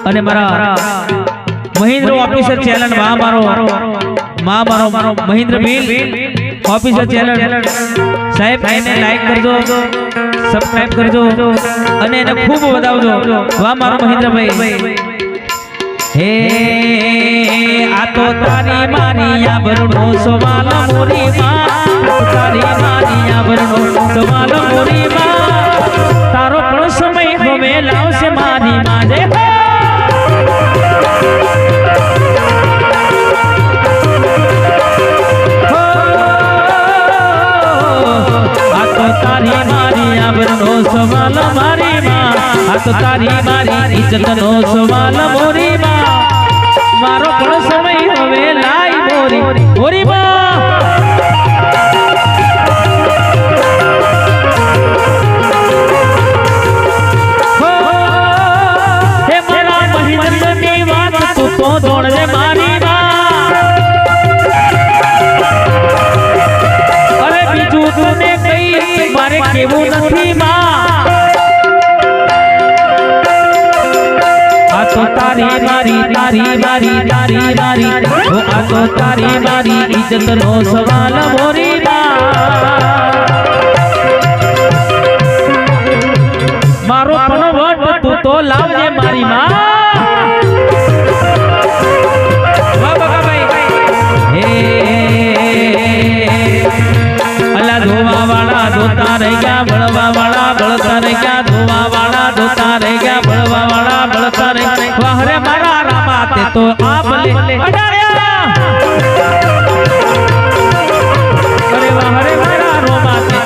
અને મારા Mahendra officer channel માં મારો મહેન્દ્ર બિલ ઓફિસર ચેનલ સાહેબ એને લાઈક કરજો, સબસ્ક્રાઇબ કરજો અને એને ખૂબ વધાવજો। વાહ મારો મહેન્દ્રભાઈ। હે આ તો તારી મારી આબરૂનો સવાલ મોરી માં, તારી મારી આબરૂનો સવાલ મોરી માં, તારો પણ સમય હવે લાવશે મારી માજે। આ તો તારી મારી આબરૂનો સવાલ મારી માં, આ તો તારી મારી ઇજ્જતનો સવાલ મોરી માં, મારો પણ સમય હવે લાઈ મોરી માં। હે મારા મહેન્દ્રની વાત તું તો જોડજે મારી માં, અરે બીજું તને કઈ મારે કેવું નથી માં। આ તો તારી મારી ઓ આ તો તારી મારી ઇજ્જતનો સવાલ મોરી માં, મારો પણ વટ તું તો લાવજે મારી માં। વાહ બકાભાઈ। હે અલા ધોવા વાળા ધોતા રહી ગયા, બળવા વાળા બળતા રહી ગયા, ધોવા વાળા ધોતા રહી ગયા, બળવા વાળા બળતા રહી ગયા। વાહ રે મારા રામા તે તો આપલે અડાડ્યા, અરે વાહ રે મારા રોમા તે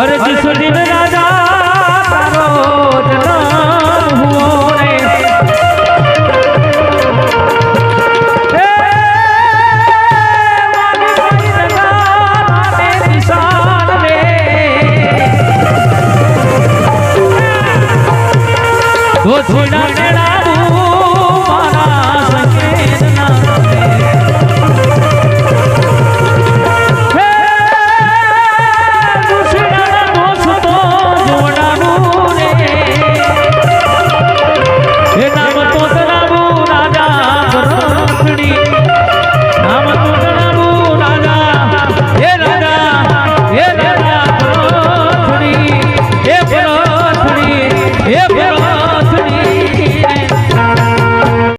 અરે કિશોરી રાજા તારો જન્મ હુઓ રે, वो